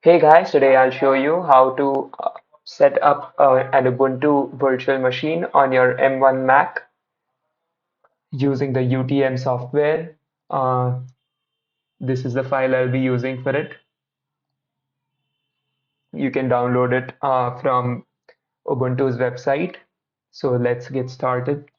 Hey guys, today I'll show you how to set up an Ubuntu virtual machine on your M1 Mac using the UTM software. Uh, this is the file I'll be using for it. You can download it from Ubuntu's website. So let's get started.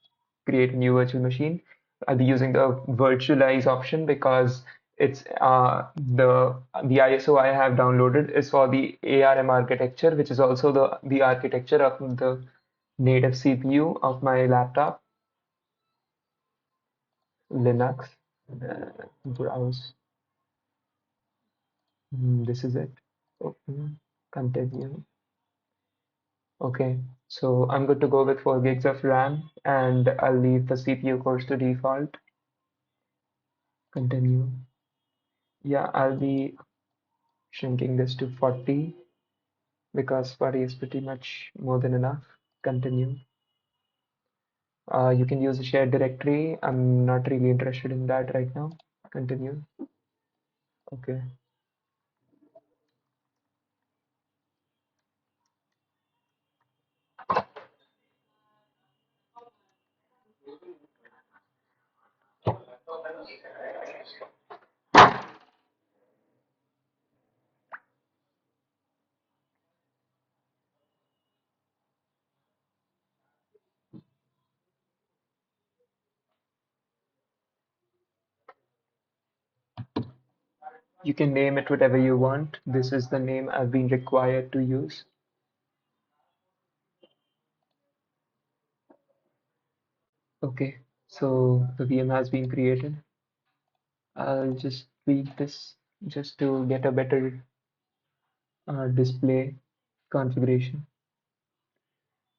Create a new virtual machine. I'll be using the virtualize option because it's the ISO I have downloaded is for the ARM architecture, which is also the architecture of the native CPU of my laptop. Linux. Browse. This is it. Open. Continue. Okay, so I'm good to go with 4 gigs of RAM and I'll leave the CPU cores to default. Continue. Yeah, I'll be shrinking this to 40 because 40 is pretty much more than enough. Continue. You can use a shared directory. I'm not really interested in that right now. Continue. Okay. You can name it whatever you want. This is the name I've been required to use. Okay, so the VM has been created. I'll just tweak this just to get a better display configuration.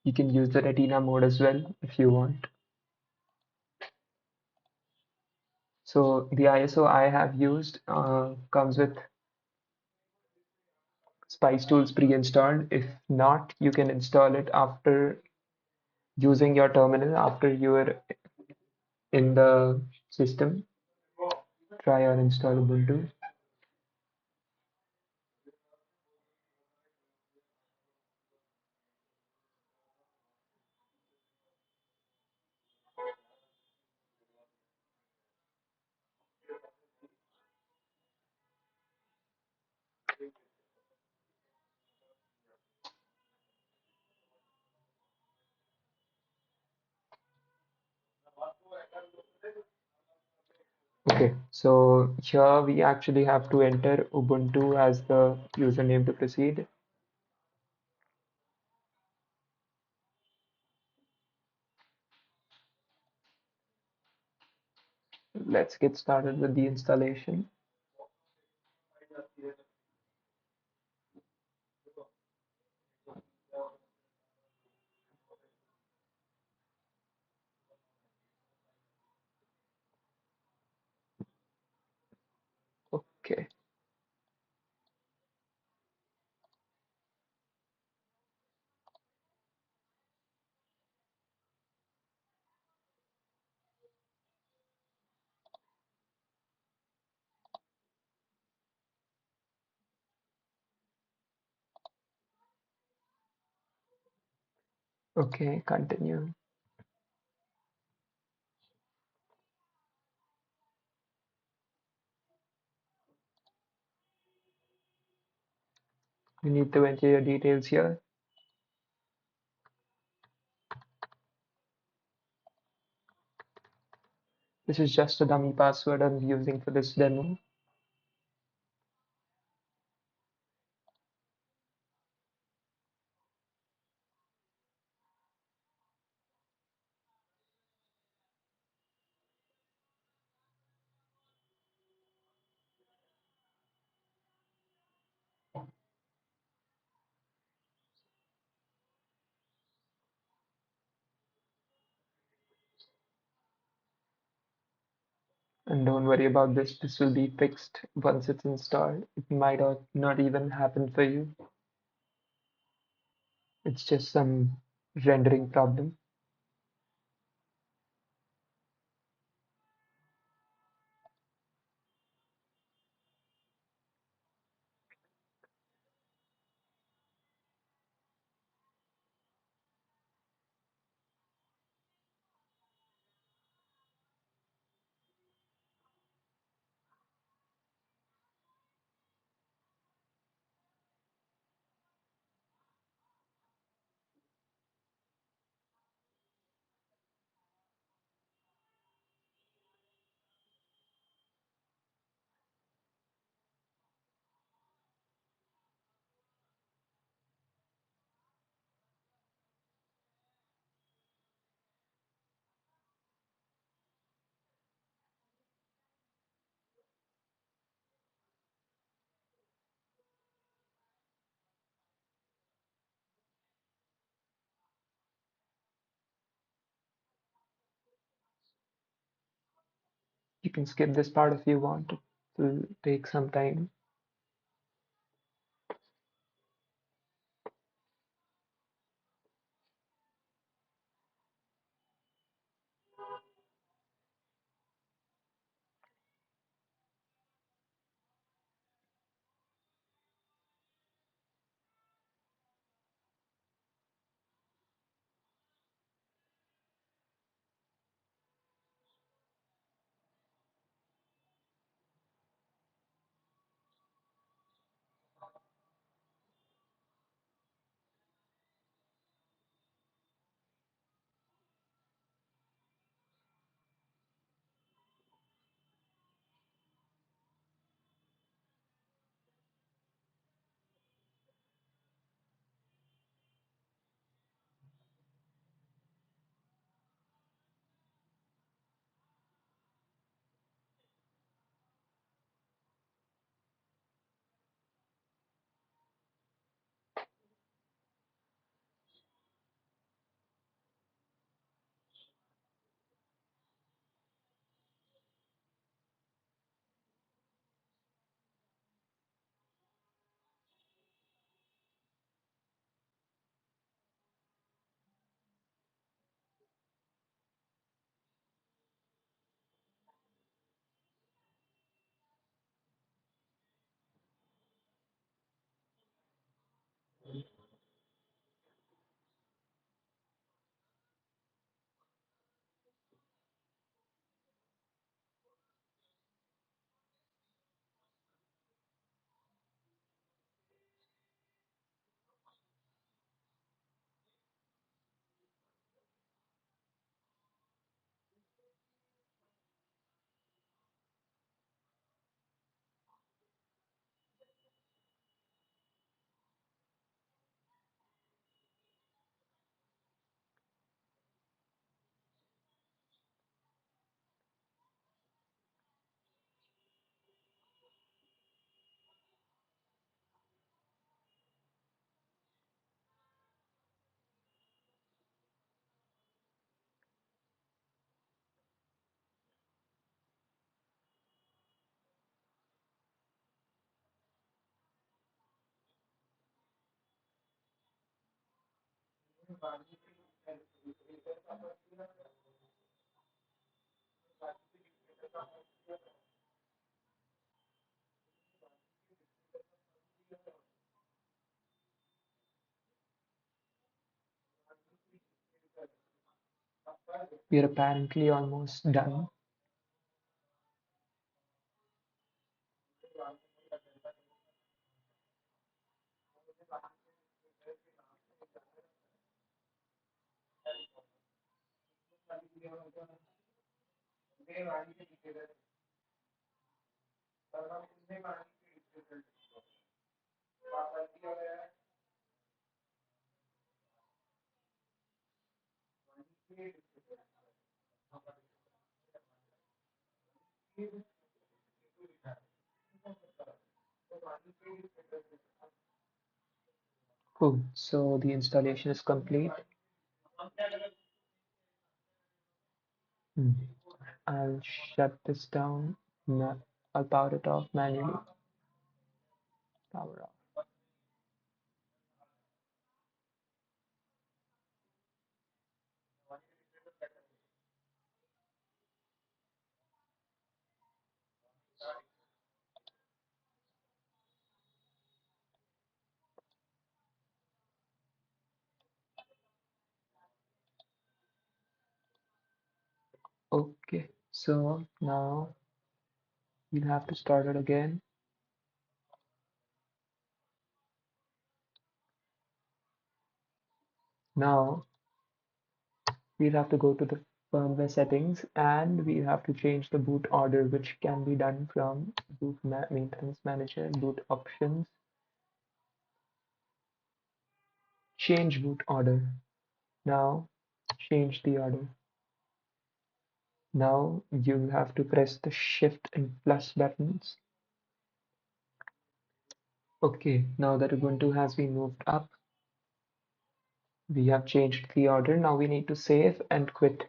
You can use the Retina mode as well if you want. So the ISO I have used comes with Spice Tools pre-installed. If not, you can install it after using your terminal after you're in the system. Try or install Ubuntu. Okay, so here we actually have to enter Ubuntu as the username to proceed. Let's get started with the installation. Okay, okay, continue. You need to enter your details here. This is just a dummy password I'm using for this demo. And don't worry about this, this will be fixed once it's installed. It might or not even happen for you. It's just some rendering problem. You can skip this part if you want. It will take some time. We're apparently almost done. Cool. So the installation is complete. Hmm. I'll shut this down. I'll power it off manually. Power off. Okay. So now you'll have to start it again. Now we'll have to go to the firmware settings and we have to change the boot order, which can be done from boot maintenance manager, boot options, change boot order. Now change the order. Now you have to press the shift and plus buttons. Okay, now that Ubuntu has been moved up, we have changed the order. Now we need to save and quit,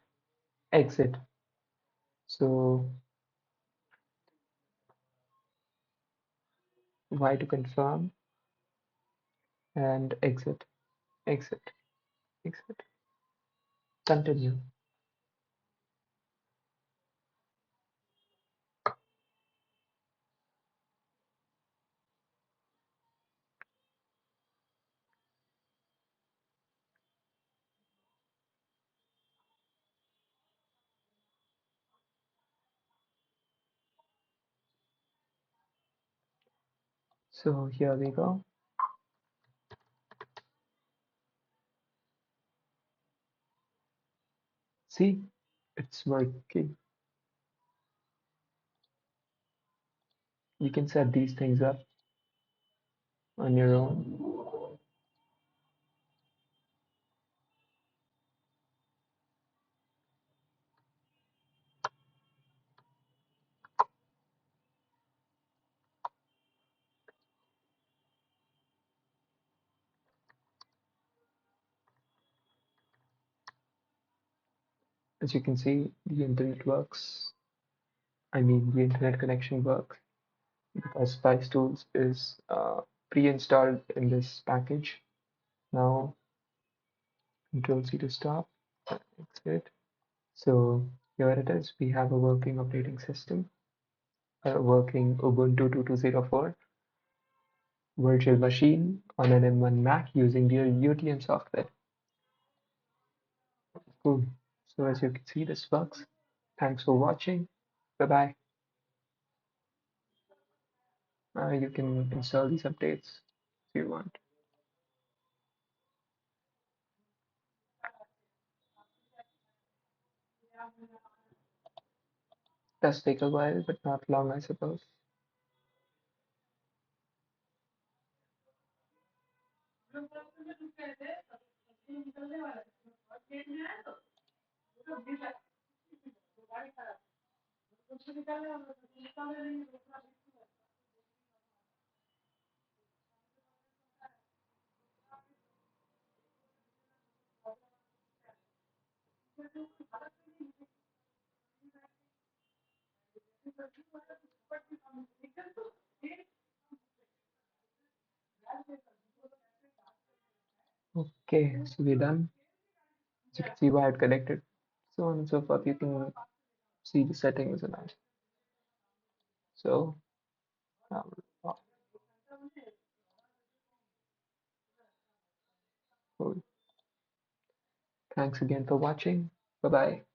exit. So Y to confirm, and exit, exit, exit, continue. So here we go. See, it's working. You can set these things up on your own. As you can see, the internet works. I mean, the internet connection works because Spice Tools is pre-installed in this package. Now, Control C to stop. Exit. So here it is. We have a working operating system, a working Ubuntu 2204 virtual machine on an M1 Mac using the UTM software. Cool. So as you can see, this works. Thanks for watching. Bye bye. You can install these updates if you want. Does take a while, but not long, I suppose. Okay, so we're done. As you can see wired connected, so on and so forth. You can see the settings and all. So, um, cool. Thanks again for watching. Bye bye.